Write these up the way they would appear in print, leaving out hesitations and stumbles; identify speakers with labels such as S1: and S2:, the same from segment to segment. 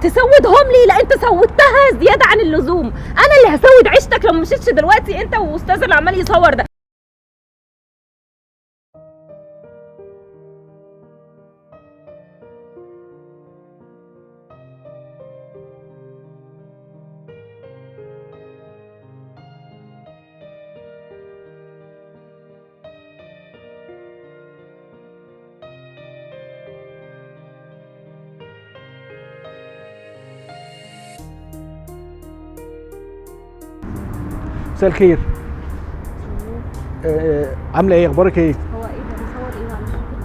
S1: تسودهم لي؟ لا انت سودتها زياده عن اللزوم. انا اللي هسود عيشتك لو مشيتش دلوقتي انت واستاذ اللي عمال يصور ده.
S2: مساء الخير. عامله ايه؟ اخبارك ايه؟
S1: هو ايه ده؟ بيصور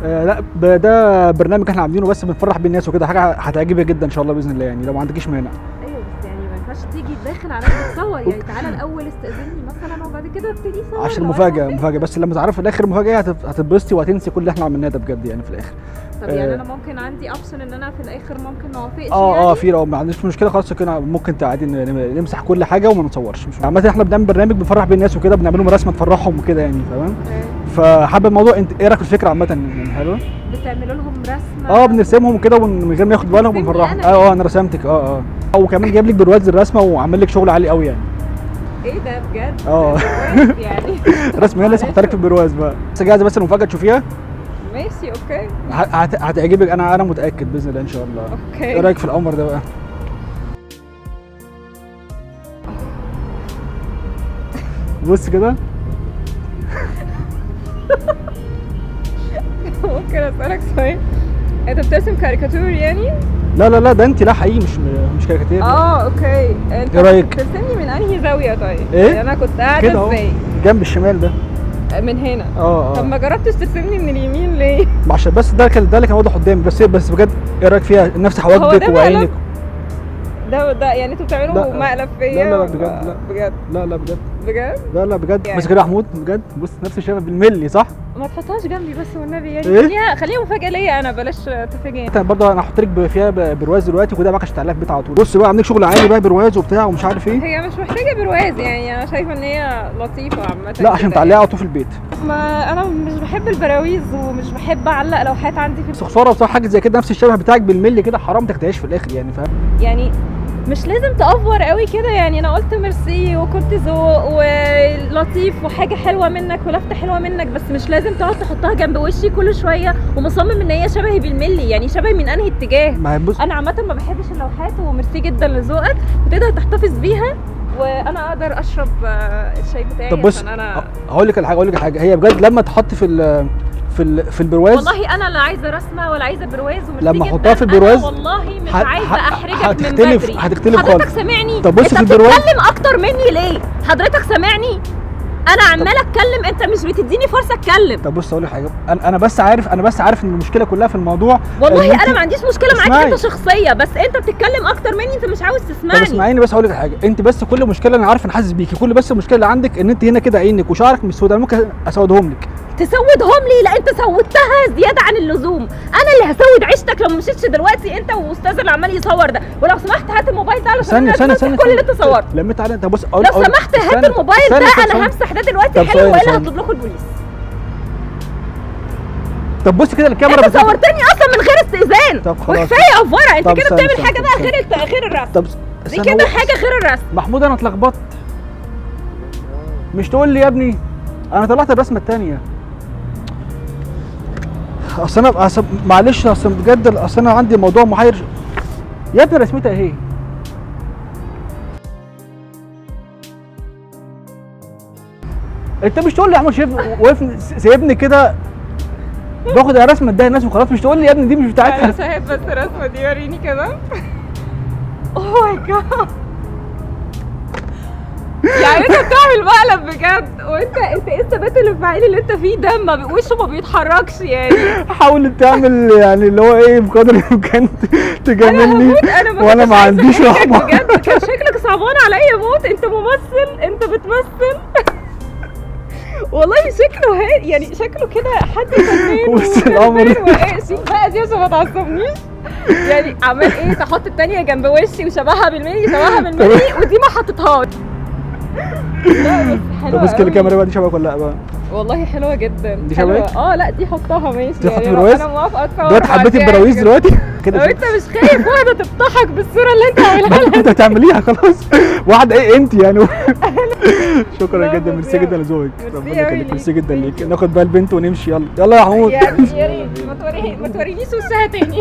S1: ايه؟ معلش.
S2: لا ده برنامج احنا عاملينه بس بنفرح بالناس وكده، حاجه هتعجبك جدا ان شاء الله باذن الله، يعني لو ما عندكيش مانع.
S1: ايوه بس يعني ما ينفعش تيجي داخل عليا بتصور، يعني تعالى الاول استاذني مثلا وبعد كده ابتدي صور.
S2: عشان مفاجاه بس لما تعرفي في الاخر مفاجاه هتتبسطي وهتنسي كل اللي احنا عملناه ده بجد يعني في الاخر.
S1: طب يعني انا ممكن عندي اوبشن ان انا في الاخر ممكن ما اوافقش؟
S2: في لو ما عنديش مشكله خلاص كده ممكن عادي نمسح كل حاجه وما نصورش. عامه احنا بنعمل برنامج بنفرح بالناس وكده، بنعمل لهم رسمه تفرحهم وكده يعني تمام. فحابب الموضوع، انت ايه رايك في الفكره عامه؟ يعني حلوه.
S1: بتعملوا لهم رسمه؟
S2: بنرسمهم وكده من غير ما ياخد بالهم ونفرحهم. انا رسمتك وكمان جايب لك برواز الرسمه وعامل لك شغل عالي قوي يعني.
S1: ايه ده بجد؟ يعني
S2: رسمه هي لسه هحط لك في البرواز بقى. بس جاهزه بس المفاجاه تشوفيها؟
S1: ماشي اوكي.
S2: هتعجبك، انا متاكد باذن الله ان شاء الله.
S1: اوكي.
S2: ايه رايك في القمر ده بقى؟ بص كده.
S1: ممكن اسالك سؤال؟ انت بترسم كاريكاتور يعني؟
S2: لا ده انت، لا حقيقي مش كاريكاتير.
S1: اوكي. انت
S2: ايه رايك؟
S1: بترسمني من انهي زاويه طيب؟
S2: ايه؟
S1: يعني انا كنت قاعده ازاي؟
S2: جنب الشمال ده.
S1: من هنا؟
S2: طب
S1: ما جربتش ترسمني من اليمين ليه؟
S2: عشان بس ده اللي كان واضح قدامي، بس بجد ايه رايك فيها؟ نفس حواجبك وعينك.
S1: ده يعني انتوا بتعملوا مقلب فيا؟
S2: لا بجد.
S1: بجد؟
S2: لا بجد.
S1: بجد؟
S2: لا بجد
S1: يعني.
S2: بس كده يا محمود بجد، بص نفس الشبه بالملي صح؟
S1: ما تحطهاش جنبي بس والنبي يعني.
S2: إيه؟
S1: خليها مفاجاه ليا انا، بلاش تفاجئني.
S2: برضه انا هحط لك فيها برواز دلوقتي وده بقى عشان تعلقها في البيت على طول. بص بقى عندك شغل عالي بقى برواز وبتاع ومش عارف ايه.
S1: هي مش محتاجه برواز يعني، انا شايفه ان هي لطيفه عامه.
S2: لا عشان تعلقها على طول في البيت.
S1: ما انا مش بحب البراويز ومش بحب اعلق لوحات عندي في
S2: بس خساره بصراحه حاجه زي كده نفس الشبه بتاعك بالملي كده، حرام تاخدهاش في الاخر يعني، فاهم؟
S1: يعني مش لازم تأفور قوي كده يعني. انا قلت ميرسي وكنت ذوق ولطيف وحاجه حلوه منك ولفته حلوه منك، بس مش لازم تقعد تحطها جنب وشي كل شويه ومصمم ان هي شبهي بالملي. يعني شبهي من انهي اتجاه؟ انا عامه ما بحبش اللوحات، وميرسي جدا لذوقك وتقدر تحتفظ بيها وانا اقدر اشرب الشاي بتاعي.
S2: طب بص هقول لك على حاجه هي بجد لما تحط في البرواز.
S1: والله انا لا عايزه رسمه ولا عايزه برواز،
S2: لما احطها في البرواز
S1: والله مش عايزه احرجك من بدري.
S2: هتختلف خالص.
S1: حضرتك سامعني؟
S2: طب بص في البرواز
S1: انت بتتكلم اكتر مني ليه؟ حضرتك سامعني؟ انا عماله اتكلم، انت مش بتديني فرصه اتكلم.
S2: طب بص اقول لك حاجه، انا بس عارف ان المشكله كلها في الموضوع.
S1: والله انا ما عنديش مشكله معاك انت شخصيه، بس انت بتتكلم اكتر مني، انت مش عاوز تسمعني.
S2: طب اسمعيني بس هقول لك حاجه، انت بس كل مشكله انا عارف، انا حاسس بيكي، كل بس المشكله اللي عندك ان انت هنا كده عينك وشعرك مش سود، انا ممكن اسودهم لك.
S1: تسودهم لي؟ لا انت سودتها زياده عن اللزوم. انا اللي هسود عيشتك لو مشيتش دلوقتي انت واستاذ اللي عمال يصور ده. ولو سمحت هات الموبايل ده علشان
S2: ثانية
S1: كل اللي انت صورته.
S2: لما تعالى انت بص
S1: لو سمحت هات الموبايل ده، انا همسح ده دلوقتي حلو والا هطلب لكم البوليس.
S2: طب بص كده الكاميرا
S1: انت صورتني اصلا من غير استئذان.
S2: طب خلاص
S1: وكفايه افوره، انت كده بتعمل حاجه بقى غير الرسم.
S2: طب
S1: دي كده حاجه غير الرسم.
S2: محمود انا اتلخبطت، مش تقول لي يا ابني انا طلعت الرسمه الثانيه. اصل انا معلش، اصل بجد اصل انا عندي موضوع محير يا ابني. رسمتها اهي. انت مش تقول لي يا عم شايف واقف سايبني كده باخد الرسمه اديها الناس وخلاص، مش تقول لي يا ابني دي مش بتاعتها.
S1: انا شايف بس الرسمه دي، وريني كده. اوه ماي جاد، يعني انت بتعمل مقلب بجد، وانت ايه الثبات الانفعالي اللي انت فيه ده؟ وشه ما بيتحركش يعني.
S2: حاول تعمل يعني اللي هو ايه بقدر الامكان تجاملني وانا ما عنديش رحمه.
S1: بجد كان شكلك صعبان عليا موت. انت ممثل، انت بتمثل. والله شكله يعني شكله كده حد فنان شوف بقى دي عشان ما تعصبنيش. يعني عمال ايه تحط التانية جنب وشي وشبهها بالملي ودي ما حطيتهاش. لا بس
S2: طب
S1: حلوه
S2: بس
S1: قوي.
S2: الكاميرا بقى دي شبهك ولا لا بقى؟
S1: والله حلوه جدا.
S2: دي
S1: حلوة.
S2: شبهك؟
S1: لا دي حطها ماشي
S2: دي تحطي
S1: يعني
S2: برواز؟
S1: انا موافقه اتصور
S2: دلوقتي
S1: مع
S2: حبيتي
S1: الجاي
S2: البراويز
S1: كده.
S2: دلوقتي
S1: لو
S2: كده
S1: انت مش خايف واحده تفضحك بالصوره اللي انت عاملها لها.
S2: انت هتعمليها خلاص. واحد ايه انت يعني. شكرا
S1: لا،
S2: جدا، ميرسي
S1: فظيع.
S2: جدا لذوقك،
S1: ميرسي
S2: ربنا
S1: أوي
S2: يخليك،
S1: ليك.
S2: ميرسي جدا ليك.
S1: Thank you.
S2: ناخد بقى البنت ونمشي، يلا يلا يا محمود.
S1: يعني يا ريت ما تورينيش وشها تاني.